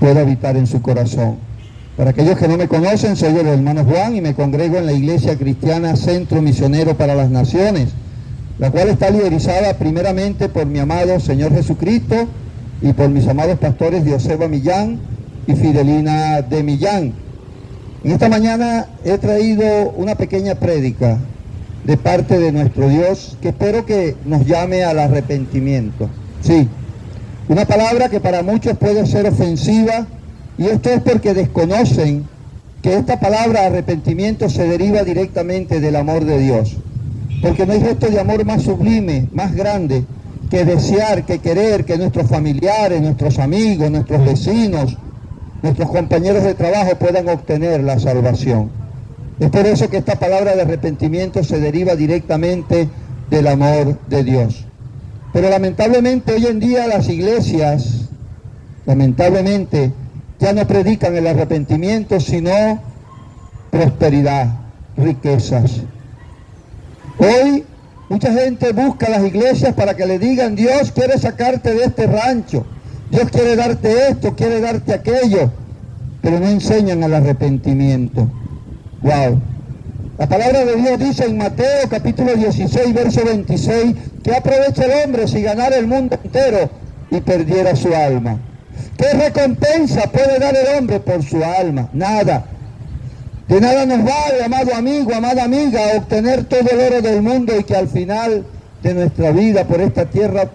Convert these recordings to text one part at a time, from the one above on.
pueda habitar en su corazón. Para aquellos que no me conocen, soy el hermano Juan y me congrego en la Iglesia Cristiana Centro Misionero para las Naciones, la cual está liderizada primeramente por mi amado Señor Jesucristo y por mis amados pastores Dioseba Millán y Fidelina de Millán. En esta mañana he traído una pequeña prédica de parte de nuestro Dios que espero que nos llame al arrepentimiento. Sí, una palabra que para muchos puede ser ofensiva, y esto es porque desconocen que esta palabra arrepentimiento se deriva directamente del amor de Dios. Porque no hay gesto de amor más sublime, más grande, que desear, que querer que nuestros familiares, nuestros amigos, nuestros vecinos, nuestros compañeros de trabajo puedan obtener la salvación. Es por eso que esta palabra de arrepentimiento se deriva directamente del amor de Dios. Pero lamentablemente hoy en día las iglesias, lamentablemente, ya no predican el arrepentimiento, sino prosperidad, riquezas. Hoy mucha gente busca las iglesias para que le digan: Dios quiere sacarte de este rancho, Dios quiere darte esto, quiere darte aquello, pero no enseñan el arrepentimiento. Wow. La palabra de Dios dice en Mateo capítulo 16, verso 26, que aprovecha el hombre si ganara el mundo entero y perdiera su alma. ¿Qué recompensa puede dar el hombre por su alma? Nada. De nada nos vale, amado amigo, amada amiga, obtener todo el oro del mundo y que al final de nuestra vida por esta tierra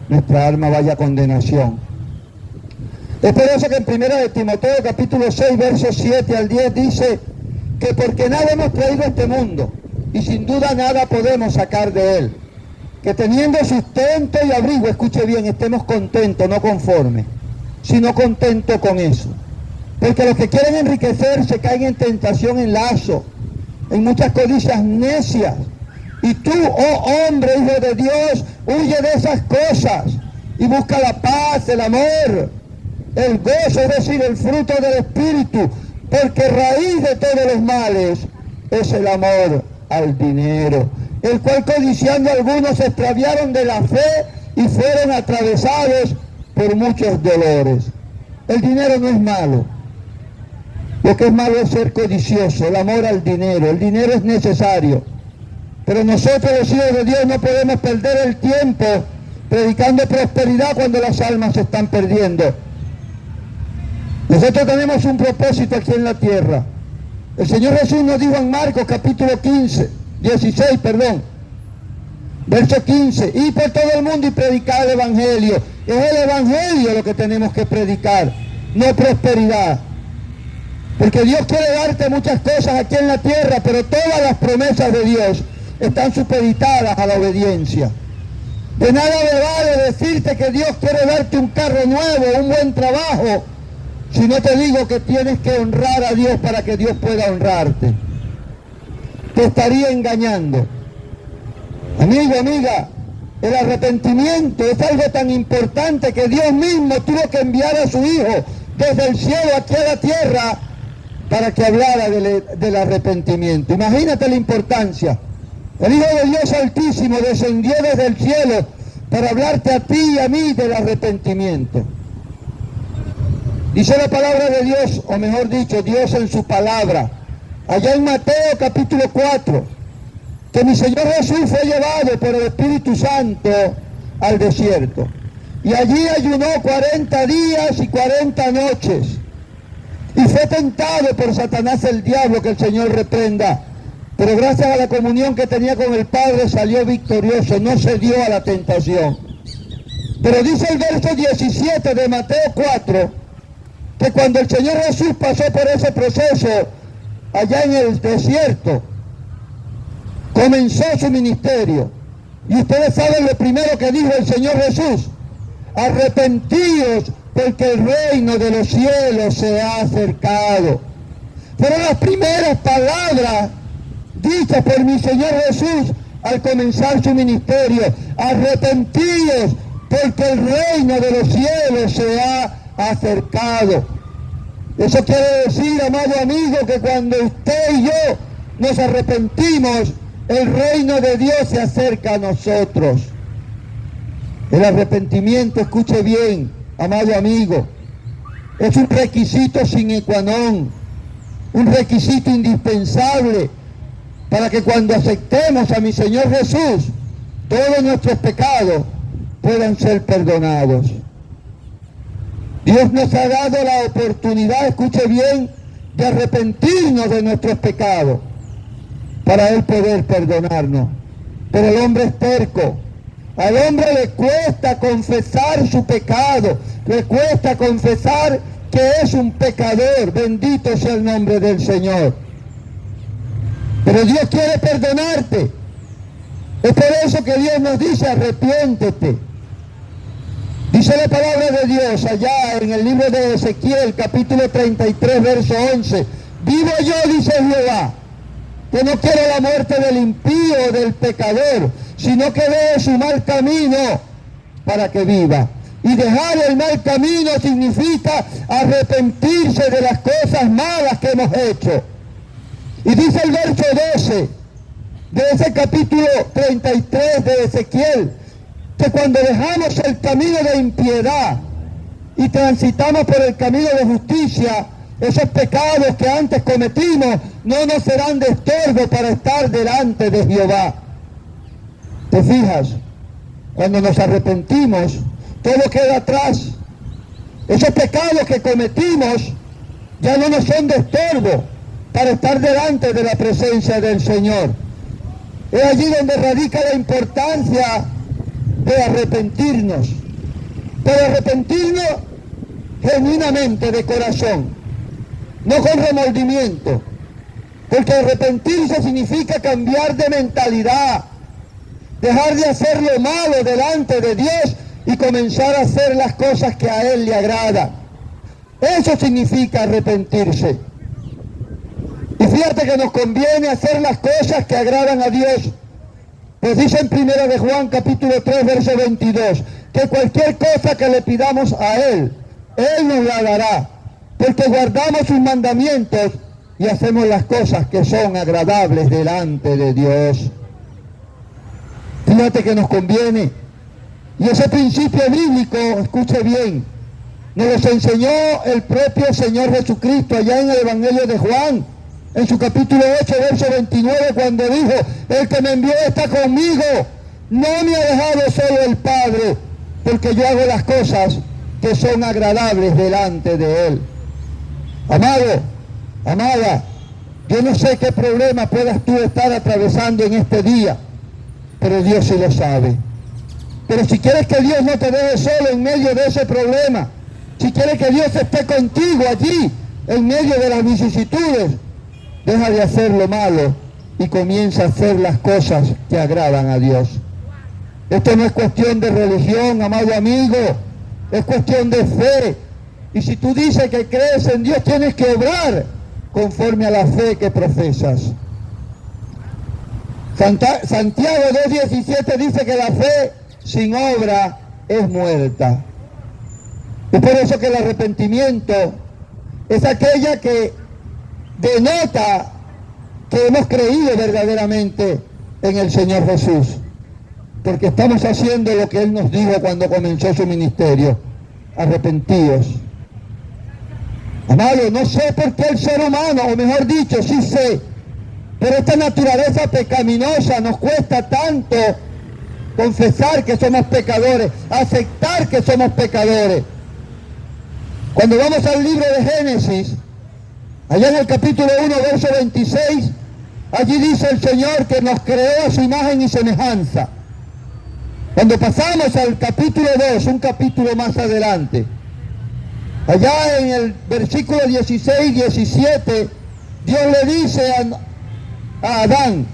nuestra alma vaya a condenación. Es por eso que en 1 de Timoteo capítulo 6, versos 7 al 10 dice que porque nada hemos traído a este mundo y sin duda nada podemos sacar de él. Que teniendo sustento y abrigo, escuche bien, estemos contentos, no conformes, sino contentos con eso. Porque los que quieren enriquecerse caen en tentación, en lazo, en muchas codicias necias. Y tú, oh hombre, hijo de Dios, huye de esas cosas y busca la paz, el amor, el gozo, es decir, el fruto del Espíritu, porque raíz de todos los males es el amor al dinero, el cual codiciando algunos se extraviaron de la fe y fueron atravesados por muchos dolores. El dinero no es malo. Lo que es malo es ser codicioso, el amor al dinero. El dinero es necesario. Pero nosotros, los hijos de Dios, no podemos perder el tiempo predicando prosperidad cuando las almas se están perdiendo. Nosotros tenemos un propósito aquí en la tierra. El Señor Jesús nos dijo en Marcos capítulo 16, verso 15, y por todo el mundo y predicar el Evangelio. Es el Evangelio lo que tenemos que predicar, no prosperidad. Porque Dios quiere darte muchas cosas aquí en la tierra, pero todas las promesas de Dios están supeditadas a la obediencia. De nada me vale decirte que Dios quiere darte un carro nuevo, un buen trabajo, si no te digo que tienes que honrar a Dios para que Dios pueda honrarte. Te estaría engañando. Amigo, amiga, el arrepentimiento es algo tan importante que Dios mismo tuvo que enviar a su Hijo desde el cielo aquí a la tierra para que hablara del arrepentimiento. Imagínate la importancia. El Hijo de Dios Altísimo descendió desde el cielo para hablarte a ti y a mí del arrepentimiento. Dice la palabra de Dios, o mejor dicho, Dios en su palabra, allá en Mateo capítulo 4, que mi Señor Jesús fue llevado por el Espíritu Santo al desierto. Y allí ayunó 40 días y 40 noches. Y fue tentado por Satanás el diablo, que el Señor reprenda. Pero gracias a la comunión que tenía con el Padre salió victorioso, no cedió a la tentación. Pero dice el verso 17 de Mateo 4, que cuando el Señor Jesús pasó por ese proceso allá en el desierto, comenzó su ministerio. Y ustedes saben lo primero que dijo el Señor Jesús: arrepentíos porque el reino de los cielos se ha acercado. Fueron las primeras palabras dichas por mi Señor Jesús al comenzar su ministerio. Arrepentíos porque el reino de los cielos se ha acercado. Eso quiere decir, amado amigo, que cuando usted y yo nos arrepentimos, el reino de Dios se acerca a nosotros. El arrepentimiento, escuche bien, amado amigo, Es un requisito sine qua non, un requisito indispensable para que cuando aceptemos a mi Señor Jesús, todos nuestros pecados puedan ser perdonados. Dios nos ha dado la oportunidad, escuche bien, de arrepentirnos de nuestros pecados para Él poder perdonarnos. Pero el hombre es terco. Al hombre le cuesta confesar su pecado, le cuesta confesar que es un pecador. Bendito sea el nombre del Señor. Pero Dios quiere perdonarte. Es por eso que Dios nos dice, arrepiéntete. Dice la palabra de Dios allá en el libro de Ezequiel, capítulo 33, verso 11. Vivo yo, dice Jehová, que no quiero la muerte del impío, del pecador, sino que deje su mal camino para que viva. Y dejar el mal camino significa arrepentirse de las cosas malas que hemos hecho. Y dice el verso 12 de ese capítulo 33 de Ezequiel, que cuando dejamos el camino de impiedad y transitamos por el camino de justicia, esos pecados que antes cometimos no nos serán de estorbo para estar delante de Jehová. ¿Te fijas? Cuando nos arrepentimos, todo queda atrás. Esos pecados que cometimos ya no nos son de estorbo para estar delante de la presencia del Señor. Es allí donde radica la importancia de arrepentirnos, pero arrepentirnos genuinamente de corazón, no con remordimiento, porque arrepentirse significa cambiar de mentalidad, dejar de hacer lo malo delante de Dios y comenzar a hacer las cosas que a Él le agradan. Eso significa arrepentirse. Y fíjate que nos conviene hacer las cosas que agradan a Dios. Pues dice en 1 de Juan capítulo 3 verso 22, que cualquier cosa que le pidamos a Él, Él nos la dará, porque guardamos sus mandamientos y hacemos las cosas que son agradables delante de Dios. Fíjate que nos conviene. Y ese principio bíblico, escuche bien, nos los enseñó el propio Señor Jesucristo allá en el Evangelio de Juan, en su capítulo 8, verso 29, cuando dijo, el que me envió está conmigo, no me ha dejado solo el Padre, porque yo hago las cosas que son agradables delante de Él. Amado, amada, yo no sé qué problema puedas tú estar atravesando en este día, pero Dios sí lo sabe. Pero si quieres que Dios no te deje solo en medio de ese problema, si quieres que Dios esté contigo allí, en medio de las vicisitudes, deja de hacer lo malo y comienza a hacer las cosas que agradan a Dios. Esto no es cuestión de religión, amado amigo, es cuestión de fe. Y si tú dices que crees en Dios, tienes que obrar conforme a la fe que profesas. Santiago 2:17 dice que la fe sin obra es muerta. Es por eso que el arrepentimiento es aquella que denota que hemos creído verdaderamente en el Señor Jesús, porque estamos haciendo lo que Él nos dijo cuando comenzó su ministerio: arrepentíos. Amado, no sé por qué el ser humano, o mejor dicho, sí sé, pero esta naturaleza pecaminosa nos cuesta tanto confesar que somos pecadores, aceptar que somos pecadores. Cuando vamos al libro de Génesis, allá en el capítulo 1, verso 26, allí dice el Señor que nos creó a su imagen y semejanza. Cuando pasamos al capítulo 2, un capítulo más adelante, allá en el versículo 16 y 17, Dios le dice a Adán,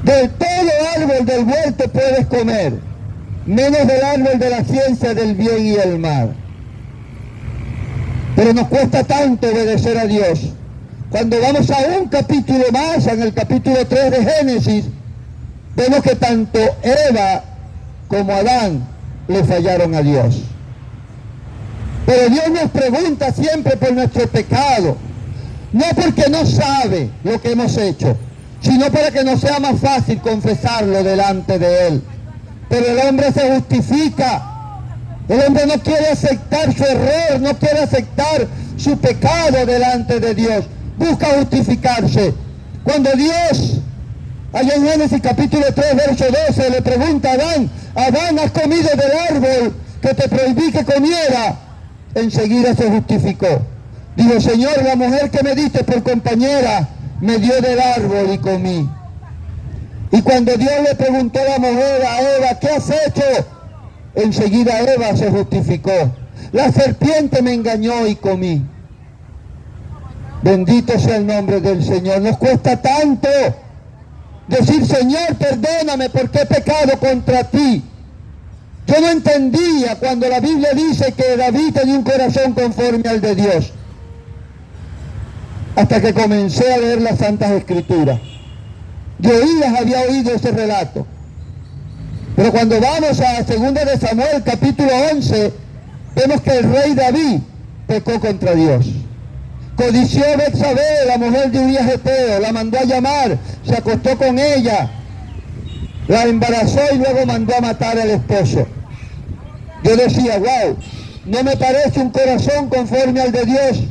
de todo árbol del huerto puedes comer, menos del árbol de la ciencia del bien y el mal. Pero nos cuesta tanto obedecer a Dios. Cuando vamos a un capítulo más, en el capítulo 3 de Génesis, vemos que tanto Eva como Adán le fallaron a Dios. Pero Dios nos pregunta siempre por nuestro pecado, no porque no sabe lo que hemos hecho, sino para que nos sea más fácil confesarlo delante de Él. Pero el hombre se justifica El hombre no quiere aceptar su error, no quiere aceptar su pecado delante de Dios. Busca justificarse. Cuando Dios, allá en Génesis capítulo 3, verso 12, le pregunta a Adán, Adán, ¿has comido del árbol que te prohibí que comiera? Enseguida se justificó. Dijo, Señor, la mujer que me diste por compañera me dio del árbol y comí. Y cuando Dios le preguntó a la mujer, a Eva, ¿qué has hecho? Enseguida Eva se justificó. La serpiente me engañó y comí. Bendito sea el nombre del Señor. Nos cuesta tanto decir, Señor, perdóname porque he pecado contra ti. Yo no entendía cuando la Biblia dice que David tenía un corazón conforme al de Dios. Hasta que comencé a leer las Santas Escrituras. De oídas había oído ese relato. Pero cuando vamos a 2 de Samuel, capítulo 11, vemos que el rey David pecó contra Dios. Codició a Betsabé, la mujer de Urías Geteo, la mandó a llamar, se acostó con ella, la embarazó y luego mandó a matar al esposo. Yo decía, wow, no me parece un corazón conforme al de Dios.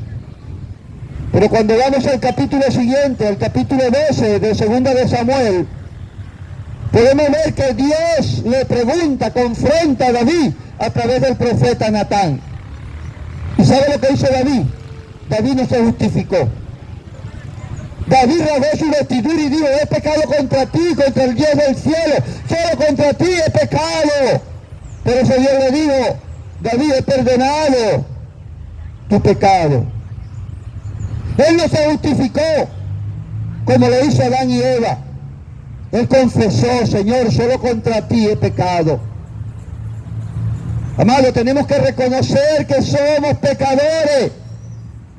Pero cuando vamos al capítulo siguiente, al capítulo 12 de 2 de Samuel, podemos ver que Dios le pregunta, confronta a David a través del profeta Natán. ¿Y sabe lo que hizo David? David no se justificó. David rasgó su vestidura y dijo, he pecado contra ti, contra el Dios del cielo, solo contra ti he pecado. Por eso Dios le dijo, David, he perdonado tu pecado. Él no se justificó como le hizo Adán y Eva. Él confesó, Señor, solo contra ti he pecado. Amado, tenemos que reconocer que somos pecadores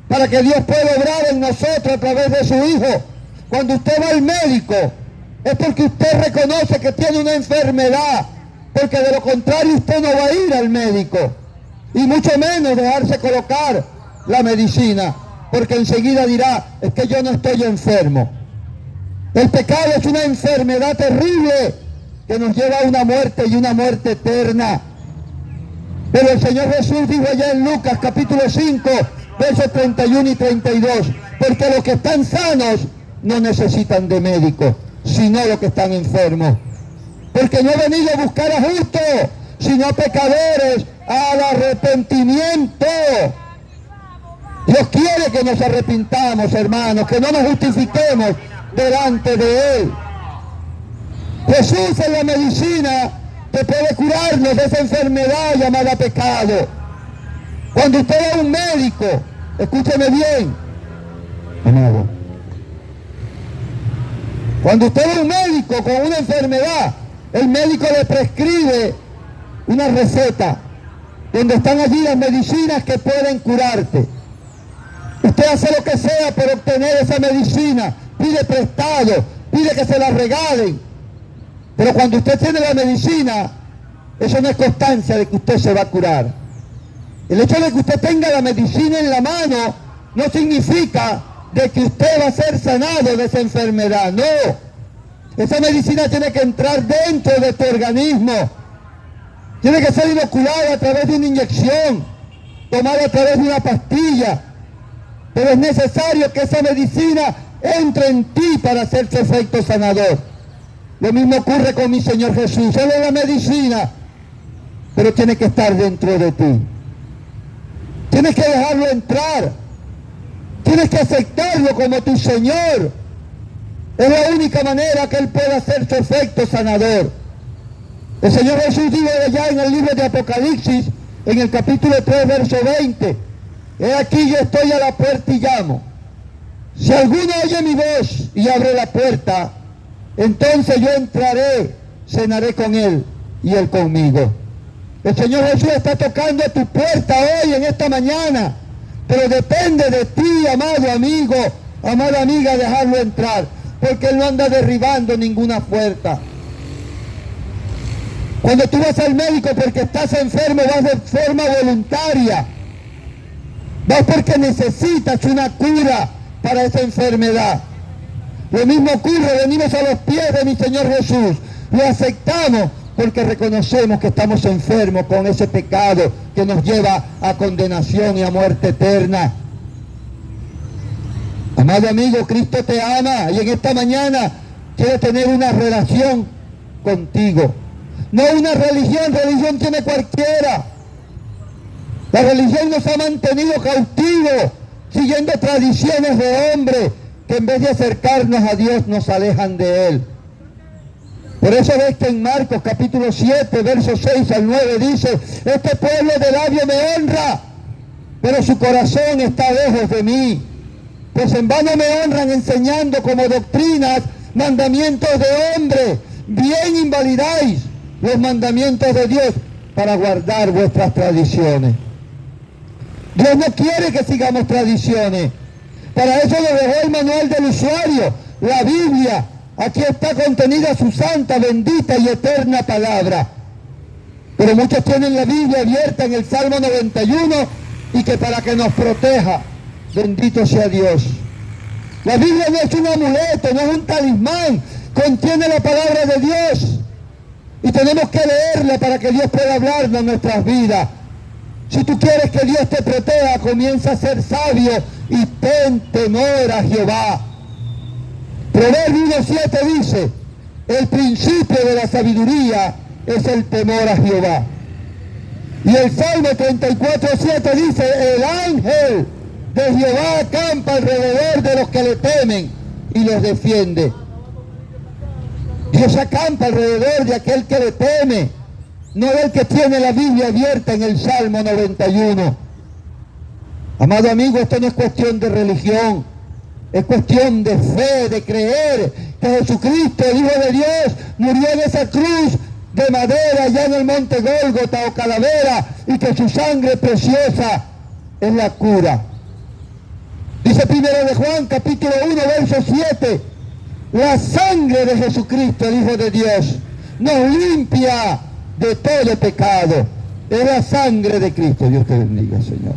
para que Dios pueda obrar en nosotros a través de su Hijo. Cuando usted va al médico, es porque usted reconoce que tiene una enfermedad, porque de lo contrario usted no va a ir al médico, y mucho menos dejarse colocar la medicina, porque enseguida dirá, es que yo no estoy enfermo. El pecado es una enfermedad terrible que nos lleva a una muerte y una muerte eterna. Pero el Señor Jesús dijo allá en Lucas capítulo 5, versos 31 y 32, porque los que están sanos no necesitan de médico, sino los que están enfermos. Porque no he venido a buscar a justos, sino a pecadores al arrepentimiento. Dios quiere que nos arrepintamos, hermanos, que no nos justifiquemos delante de Él. Jesús en la medicina que puede curarnos de esa enfermedad llamada pecado. Cuando usted va a un médico, escúcheme bien, amado. Cuando usted va a un médico con una enfermedad, el médico le prescribe una receta donde están allí las medicinas que pueden curarte. Usted hace lo que sea por obtener esa medicina, pide prestado, pide que se la regalen. Pero cuando usted tiene la medicina, eso no es constancia de que usted se va a curar. El hecho de que usted tenga la medicina en la mano no significa de que usted va a ser sanado de esa enfermedad, no. Esa medicina tiene que entrar dentro de tu organismo. Tiene que ser inoculada a través de una inyección, tomada a través de una pastilla. Pero es necesario que esa medicina entre en ti para hacer su efecto sanador. Lo mismo ocurre con mi Señor Jesús. Él es la medicina, pero tiene que estar dentro de ti. Tienes que dejarlo entrar. Tienes que aceptarlo como tu Señor. Es la única manera que Él pueda hacer su efecto sanador. El Señor Jesús dijo allá en el libro de Apocalipsis, en el capítulo 3, verso 20, he aquí yo estoy a la puerta y llamo. Si alguno oye mi voz y abre la puerta, entonces yo entraré, cenaré con él y él conmigo. El Señor Jesús está tocando a tu puerta hoy, en esta mañana, pero depende de ti, amado amigo, amada amiga, dejarlo entrar, porque Él no anda derribando ninguna puerta. Cuando tú vas al médico porque estás enfermo, vas de forma voluntaria. Vas porque necesitas una cura para esa enfermedad. Lo mismo ocurre, venimos a los pies de mi Señor Jesús. Lo aceptamos porque reconocemos que estamos enfermos con ese pecado que nos lleva a condenación y a muerte eterna. Amado amigo, Cristo te ama y en esta mañana quiere tener una relación contigo. No una religión, religión tiene cualquiera. La religión nos ha mantenido cautivos, siguiendo tradiciones de hombres que en vez de acercarnos a Dios nos alejan de Él. Por eso ves que en Marcos capítulo 7, versos 6 al 9 dice: este pueblo de labio me honra, pero su corazón está lejos de mí. Pues en vano me honran enseñando como doctrinas mandamientos de hombre. Bien invalidáis los mandamientos de Dios para guardar vuestras tradiciones. Dios no quiere que sigamos tradiciones. Para eso nos dejó el manual del usuario, la Biblia. Aquí está contenida su santa, bendita y eterna palabra. Pero muchos tienen la Biblia abierta en el Salmo 91 y que para que nos proteja, bendito sea Dios. La Biblia no es un amuleto, no es un talismán, contiene la palabra de Dios. Y tenemos que leerla para que Dios pueda hablarnos en nuestras vidas. Si tú quieres que Dios te proteja, comienza a ser sabio y ten temor a Jehová. Proverbios 1:7 dice: el principio de la sabiduría es el temor a Jehová. Y el Salmo 34:7 dice: el ángel de Jehová acampa alrededor de los que le temen y los defiende. Dios acampa alrededor de aquel que le teme, no del que tiene la Biblia abierta en el Salmo 91. Amado amigo, esto no es cuestión de religión, es cuestión de fe, de creer que Jesucristo, el Hijo de Dios, murió en esa cruz de madera allá en el monte Gólgota o Calavera, y que su sangre preciosa es la cura. Dice 1 de Juan, capítulo 1, verso 7, la sangre de Jesucristo, el Hijo de Dios, nos limpia de todo pecado. Es la sangre de Cristo. Dios te bendiga, Señor.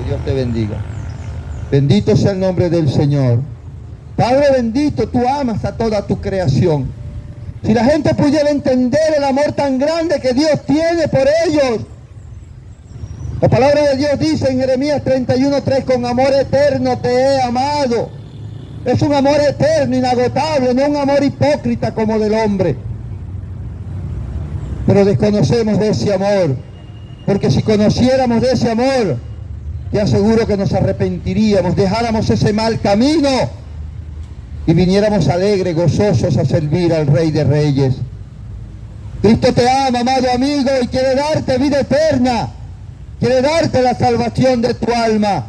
Dios te bendiga. Bendito sea el nombre del Señor. Padre bendito, tú amas a toda tu creación. Si la gente pudiera entender el amor tan grande que Dios tiene por ellos. La palabra de Dios dice en Jeremías 31:3, con amor eterno te he amado. Es un amor eterno, inagotable, no un amor hipócrita como del hombre. Pero desconocemos de ese amor, porque si conociéramos de ese amor, te aseguro que nos arrepentiríamos, dejáramos ese mal camino y viniéramos alegres, gozosos a servir al Rey de Reyes. Cristo te ama, amado amigo, y quiere darte vida eterna, quiere darte la salvación de tu alma,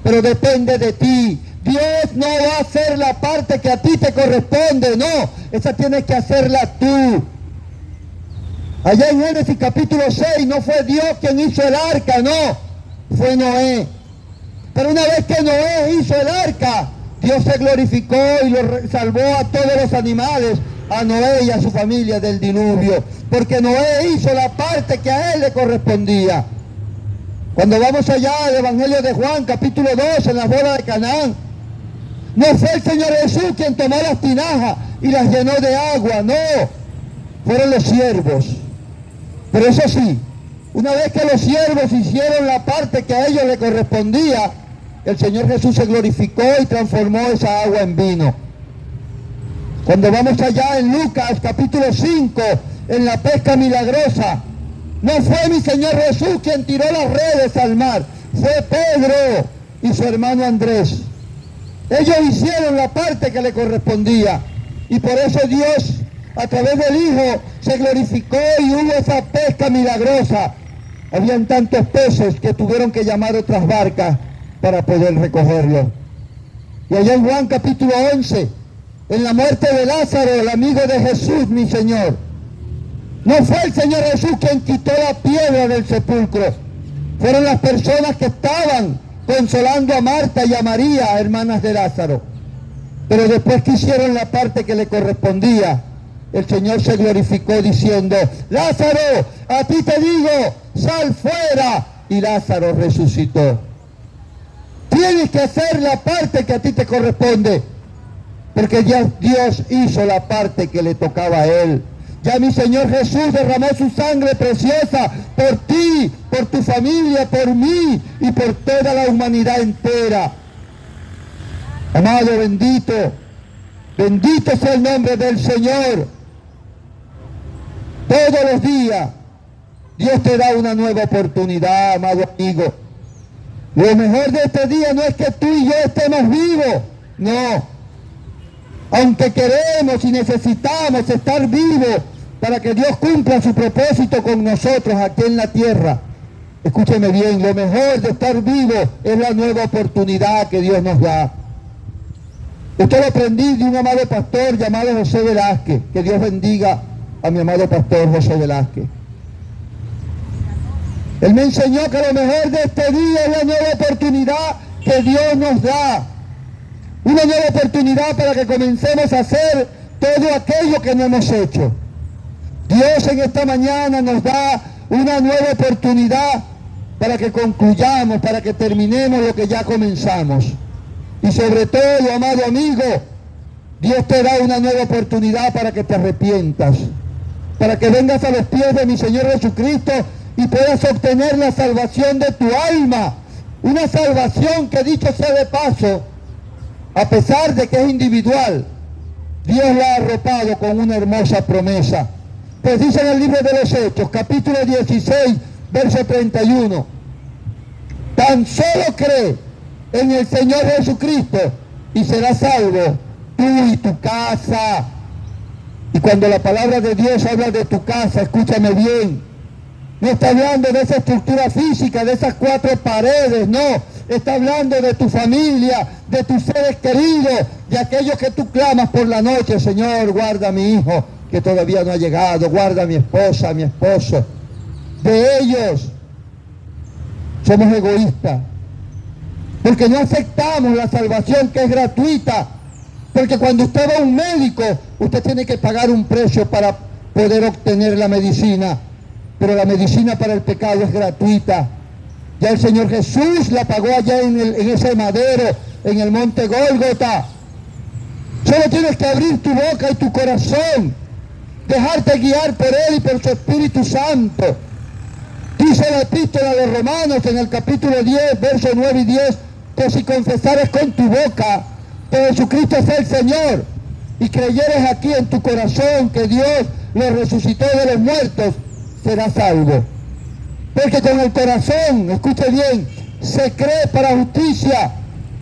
pero depende de ti. Dios no va a hacer la parte que a ti te corresponde, no, esa tienes que hacerla tú. Allá en Génesis capítulo 6 no fue Dios quien hizo el arca, no, fue Noé. Pero una vez que Noé hizo el arca, Dios se glorificó y lo salvó a todos los animales, a Noé y a su familia del diluvio, porque Noé hizo la parte que a él le correspondía. Cuando vamos allá al Evangelio de Juan, capítulo 2, en la boda de Canaán, no fue el Señor Jesús quien tomó las tinajas y las llenó de agua, no, fueron los siervos. Pero eso sí, una vez que los siervos hicieron la parte que a ellos le correspondía, el Señor Jesús se glorificó y transformó esa agua en vino. Cuando vamos allá en Lucas capítulo 5, en la pesca milagrosa, no fue mi Señor Jesús quien tiró las redes al mar, fue Pedro y su hermano Andrés. Ellos hicieron la parte que le correspondía. Y por eso Dios, a través del Hijo, se glorificó y hubo esa pesca milagrosa. Habían tantos peces que tuvieron que llamar otras barcas para poder recogerlos. Y allá en Juan capítulo 11, en la muerte de Lázaro, el amigo de Jesús, mi Señor, no fue el Señor Jesús quien quitó la piedra del sepulcro. Fueron las personas que estaban consolando a Marta y a María, hermanas de Lázaro. Pero después que hicieron la parte que le correspondía, el Señor se glorificó diciendo: Lázaro, a ti te digo, sal fuera. Y Lázaro resucitó. Tienes que hacer la parte que a ti te corresponde, porque ya Dios hizo la parte que le tocaba a él. Ya mi Señor Jesús derramó su sangre preciosa por ti, por tu familia, por mí y por toda la humanidad entera. Amado, bendito, bendito sea el nombre del Señor. Todos los días Dios te da una nueva oportunidad, amado amigo. Lo mejor de este día no es que tú y yo estemos vivos, no. Aunque queremos y necesitamos estar vivos para que Dios cumpla su propósito con nosotros aquí en la tierra. Escúcheme bien, lo mejor de estar vivo es la nueva oportunidad que Dios nos da. Esto lo aprendí de un amado pastor llamado José Velázquez. Que Dios bendiga a mi amado pastor José Velázquez. Él me enseñó que lo mejor de este día es la nueva oportunidad que Dios nos da. Una nueva oportunidad para que comencemos a hacer todo aquello que no hemos hecho. Dios en esta mañana nos da una nueva oportunidad para que concluyamos, para que terminemos lo que ya comenzamos. Y sobre todo, amado amigo, Dios te da una nueva oportunidad para que te arrepientas, para que vengas a los pies de mi Señor Jesucristo y puedas obtener la salvación de tu alma. Una salvación que, dicho sea de paso, a pesar de que es individual, Dios la ha arropado con una hermosa promesa. Pues dice en el libro de los Hechos, capítulo 16, verso 31, tan solo cree en el Señor Jesucristo y serás salvo tú y tu casa. Y cuando la palabra de Dios habla de tu casa, escúchame bien, no está hablando de esa estructura física, de esas 4 paredes, no. Está hablando de tu familia, de tus seres queridos, de aquellos que tú clamas por la noche: Señor, guarda a mi hijo que todavía no ha llegado, guarda a mi esposa, a mi esposo. De ellos somos egoístas, porque no aceptamos la salvación que es gratuita. Porque cuando usted va a un médico, usted tiene que pagar un precio para poder obtener la medicina. Pero la medicina para el pecado es gratuita. Ya el Señor Jesús la pagó allá en ese madero, en el monte Gólgota. Solo tienes que abrir tu boca y tu corazón, dejarte guiar por Él y por su Espíritu Santo. Dice la epístola a los Romanos en el capítulo 10, versos 9 y 10, que si confesares con tu boca que Jesucristo es el Señor y creyeres aquí en tu corazón que Dios lo resucitó de los muertos, serás salvo. Porque con el corazón, escuche bien, se cree para justicia,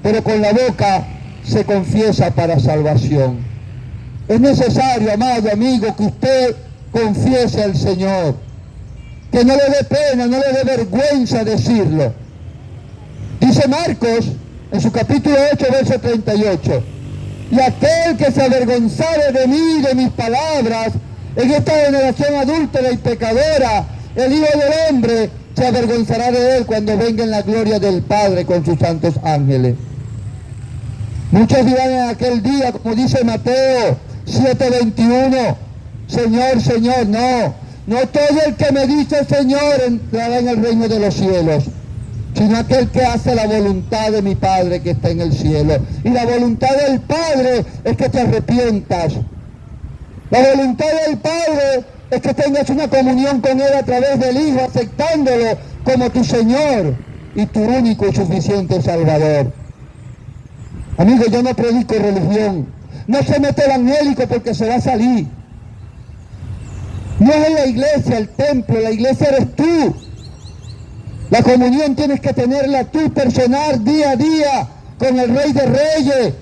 pero con la boca se confiesa para salvación. Es necesario, amado amigo, que usted confiese al Señor, que no le dé pena, no le dé vergüenza decirlo. Dice Marcos, en su capítulo 8, verso 38, y aquel que se avergonzare de mí y de mis palabras en esta generación adúltera y pecadora, el Hijo del Hombre se avergonzará de él cuando venga en la gloria del Padre con sus santos ángeles. Muchos dirán en aquel día, como dice Mateo 7:21, Señor, Señor, no todo el que me dice Señor entrará en el reino de los cielos, sino aquel que hace la voluntad de mi Padre que está en el cielo. Y la voluntad del Padre es que te arrepientas. La voluntad del Padre es que tengas una comunión con Él a través del Hijo, aceptándolo como tu Señor y tu único y suficiente Salvador. Amigo, yo no predico religión. No se mete evangélico porque se va a salir. No es la iglesia, el templo, la iglesia eres tú. La comunión tienes que tenerla tú personal, día a día, con el Rey de Reyes.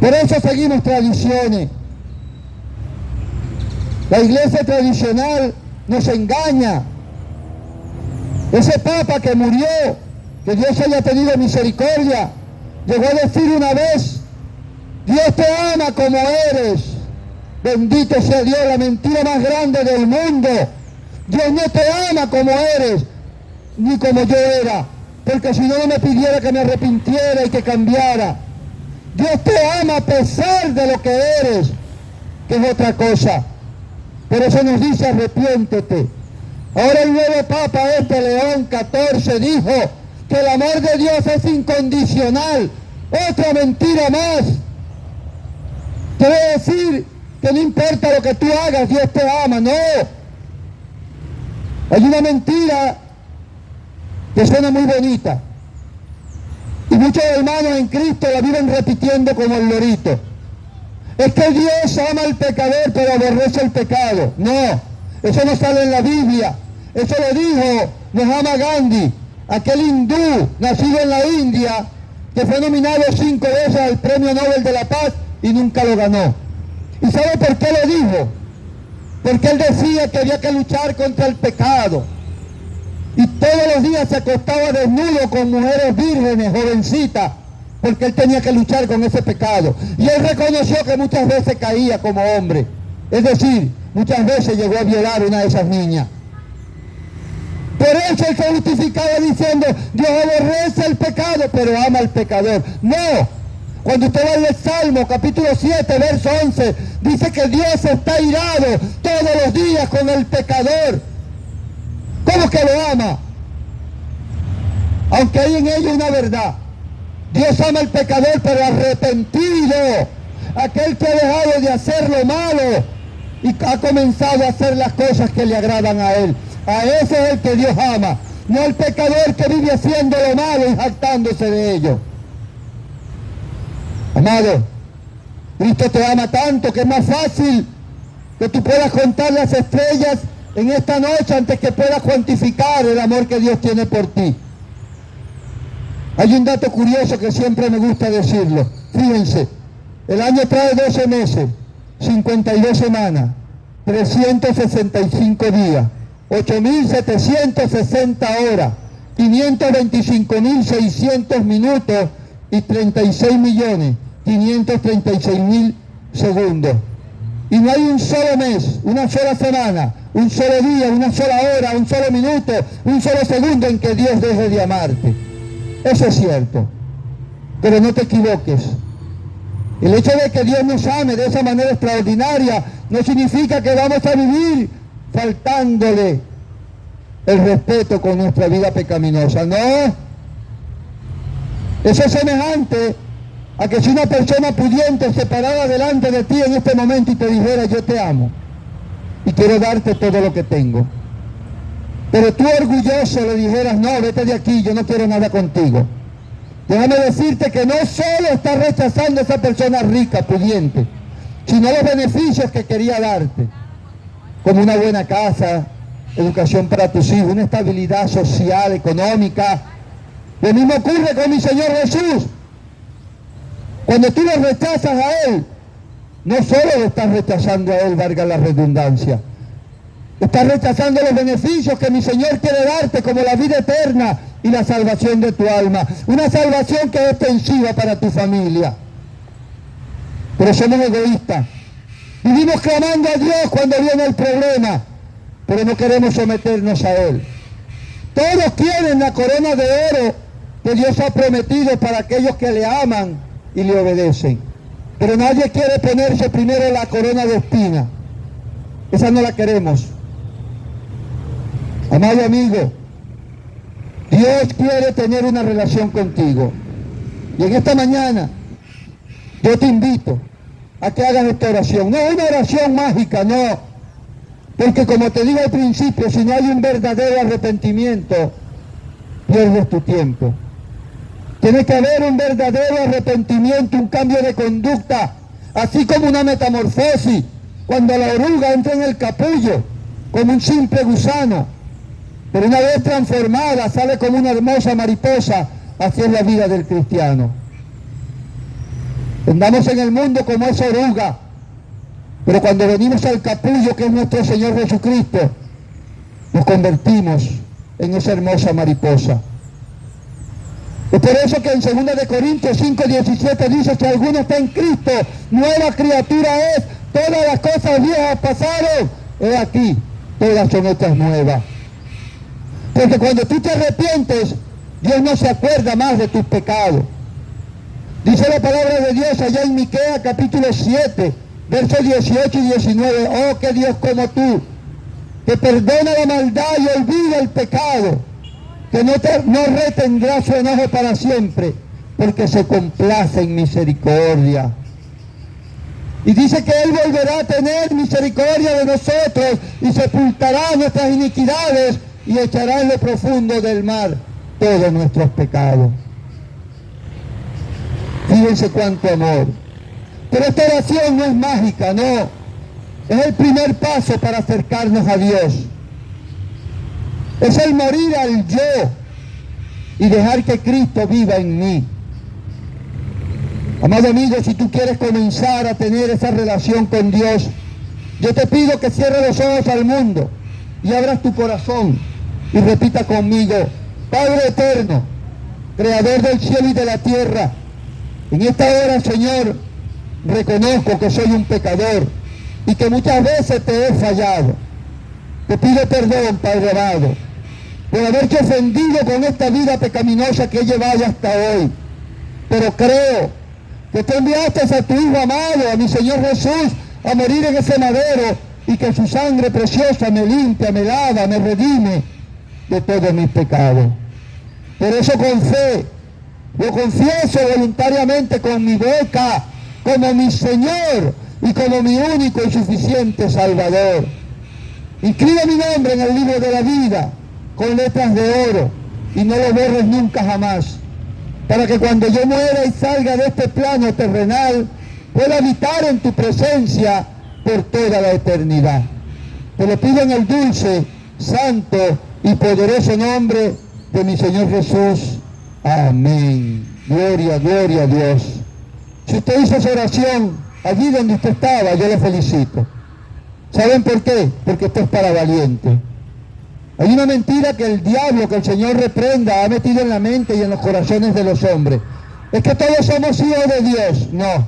Por eso seguimos tradiciones. La iglesia tradicional nos engaña. Ese Papa que murió, que Dios haya tenido misericordia, llegó a decir una vez: Dios te ama como eres. Bendito sea Dios, la mentira más grande del mundo. Dios no te ama como eres, ni como yo era, porque si no, no me pidiera que me arrepintiera y que cambiara. Dios te ama a pesar de lo que eres, que es otra cosa. Por eso nos dice: arrepiéntete. Ahora el nuevo Papa, León XIV, dijo que el amor de Dios es incondicional. Otra mentira más. Quiere decir que no importa lo que tú hagas, Dios te ama. No. Hay una mentira que suena muy bonita, y muchos hermanos en Cristo la viven repitiendo como el lorito. Es que Dios ama al pecador pero aborrece el pecado. No, eso no sale en la Biblia. Eso lo dijo Mahatma Gandhi, aquel hindú nacido en la India que fue nominado 5 veces al Premio Nobel de la Paz y nunca lo ganó. ¿Y sabe por qué lo dijo? Porque él decía que había que luchar contra el pecado. Y todos los días se acostaba desnudo con mujeres vírgenes, jovencitas, porque él tenía que luchar con ese pecado. Y él reconoció que muchas veces caía como hombre. Es decir, muchas veces llegó a violar a una de esas niñas. Por eso él se justificaba diciendo: Dios aborrece el pecado, pero ama al pecador. No. Cuando usted va al Salmo, capítulo 7, verso 11, dice que Dios está irado todos los días con el pecador. ¿Cómo que lo ama? Aunque hay en ello una verdad. Dios ama al pecador, pero arrepentido. Aquel que ha dejado de hacer lo malo y ha comenzado a hacer las cosas que le agradan a Él. A ese es el que Dios ama. No al pecador que vive haciendo lo malo y jactándose de ello. Amado, Cristo te ama tanto que es más fácil que tú puedas contar las estrellas en esta noche antes que puedas cuantificar el amor que Dios tiene por ti. Hay un dato curioso que siempre me gusta decirlo. Fíjense, el año trae 12 meses, 52 semanas, 365 días, 8.760 horas, 525.600 minutos y 36.536.000 segundos. Y no hay un solo mes, una sola semana, un solo día, una sola hora, un solo minuto, un solo segundo en que Dios deje de amarte. Eso es cierto. Pero no te equivoques. El hecho de que Dios nos ame de esa manera extraordinaria no significa que vamos a vivir faltándole el respeto con nuestra vida pecaminosa. No. Eso es semejante a que si una persona pudiente se parara delante de ti en este momento y te dijera: yo te amo y quiero darte todo lo que tengo. Pero tú orgulloso le dijeras: no, vete de aquí, yo no quiero nada contigo. Déjame decirte que no solo estás rechazando a esa persona rica, pudiente, sino los beneficios que quería darte, como una buena casa, educación para tus hijos, una estabilidad social, económica. Lo mismo ocurre con mi Señor Jesús. Cuando tú lo rechazas a Él, no solo lo estás rechazando a Él, valga la redundancia, estás rechazando los beneficios que mi Señor quiere darte, como la vida eterna y la salvación de tu alma. Una salvación que es extensiva para tu familia. Pero somos egoístas. Vivimos clamando a Dios cuando viene el problema, pero no queremos someternos a Él. Todos quieren la corona de oro que Dios ha prometido para aquellos que le aman y le obedecen. Pero nadie quiere ponerse primero la corona de espina. Esa no la queremos. Amado amigo, Dios quiere tener una relación contigo. Y en esta mañana yo te invito a que hagas esta oración. No es una oración mágica, no. Porque como te digo al principio, si no hay un verdadero arrepentimiento, pierdes tu tiempo. Tiene que haber un verdadero arrepentimiento, un cambio de conducta, así como una metamorfosis. Cuando la oruga entra en el capullo, como un simple gusano, pero una vez transformada sale como una hermosa mariposa Así es la vida del cristiano. Andamos en el mundo como esa oruga, pero cuando venimos al capullo que es nuestro Señor Jesucristo, nos convertimos en esa hermosa mariposa. Es por eso que en 2 Corintios 5:17 dice: si alguno está en Cristo, nueva criatura es, todas las cosas viejas pasaron, he aquí, todas son hechas nuevas. Porque cuando tú te arrepientes, Dios no se acuerda más de tus pecados. Dice la palabra de Dios allá en Miqueas capítulo 7, versos 18 y 19, oh, que Dios como tú, que perdona la maldad y olvida el pecado, que no retendrá su enojo para siempre, porque se complace en misericordia. Y dice que Él volverá a tener misericordia de nosotros y sepultará nuestras iniquidades y echará en lo profundo del mar todos nuestros pecados. Fíjense cuánto amor. Pero esta oración no es mágica, no. Es el primer paso para acercarnos a Dios. Es el morir al yo y dejar que Cristo viva en mí. Amado amigo, si tú quieres comenzar a tener esa relación con Dios, yo te pido que cierres los ojos al mundo y abras tu corazón y repita conmigo: Padre eterno, Creador del cielo y de la tierra, en esta hora, Señor, reconozco que soy un pecador y que muchas veces te he fallado. Te pido perdón, Padre amado, por haberte ofendido con esta vida pecaminosa que he llevado hasta hoy. Pero creo que tú enviaste a tu Hijo amado, a mi Señor Jesús, a morir en ese madero y que su sangre preciosa me limpia, me lava, me redime de todos mis pecados. Por eso con fe, lo confieso voluntariamente con mi boca, como mi Señor y como mi único y suficiente Salvador. Inscribe mi nombre en el libro de la vida con letras de oro y no lo borres nunca jamás, para que cuando yo muera y salga de este plano terrenal, pueda habitar en tu presencia por toda la eternidad. Te lo pido en el dulce, santo y poderoso nombre de mi Señor Jesús. Amén. Gloria, gloria a Dios. Si usted hizo esa oración allí donde usted estaba, yo lo felicito. ¿Saben por qué? Porque esto es para valientes. Hay una mentira que el diablo, que el Señor reprenda, ha metido en la mente y en los corazones de los hombres. Es que todos somos hijos de Dios. No.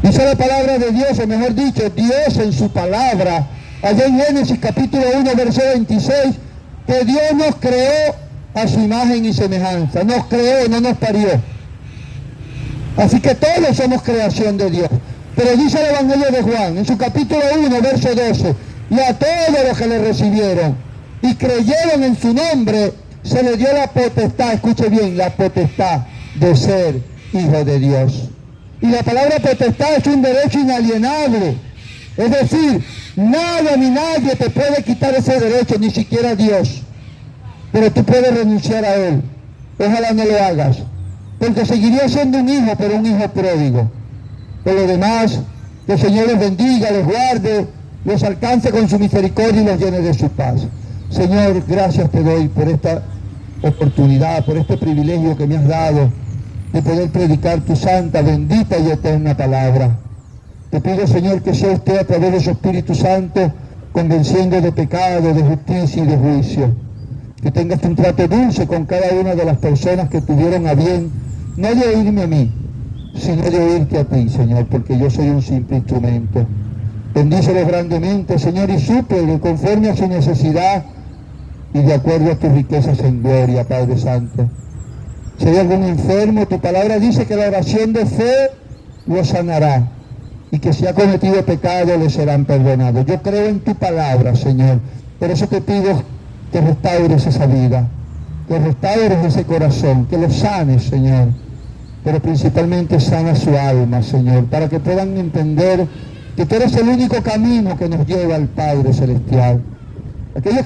Dice la palabra de Dios, o mejor dicho, Dios en su palabra, allá en Génesis capítulo 1, verso 26, que Dios nos creó a su imagen y semejanza. Nos creó, no nos parió. Así que todos somos creación de Dios. Pero dice el Evangelio de Juan, en su capítulo 1, verso 12, y a todos los que le recibieron y creyeron en su nombre, se le dio la potestad, escuche bien, la potestad de ser hijo de Dios. Y la palabra potestad es un derecho inalienable. Es decir, nada ni nadie te puede quitar ese derecho, ni siquiera Dios. Pero tú puedes renunciar a él. Ojalá no lo hagas, porque seguirías siendo un hijo, pero un hijo pródigo. Por lo demás, que el Señor les bendiga, les guarde, los alcance con su misericordia y los llene de su paz. Señor, gracias te doy por esta oportunidad, por este privilegio que me has dado de poder predicar tu santa, bendita y eterna palabra. Te pido, Señor, que sea usted a través de su Espíritu Santo convenciendo de pecado, de justicia y de juicio. Que tengas un trato dulce con cada una de las personas que tuvieron a bien, no de oírme a mí, sino de oírte a ti, Señor, porque yo soy un simple instrumento. Bendícelos grandemente, Señor, y súplele conforme a su necesidad y de acuerdo a tus riquezas en gloria, Padre Santo. Si hay algún enfermo, tu palabra dice que la oración de fe lo sanará y que si ha cometido pecado le serán perdonados. Yo creo en tu palabra, Señor. Por eso te pido que restaures esa vida, que restaures ese corazón, que lo sanes, Señor. Pero principalmente sana su alma, Señor, para que puedan entender que tú eres el único camino que nos lleva al Padre Celestial. Aquellos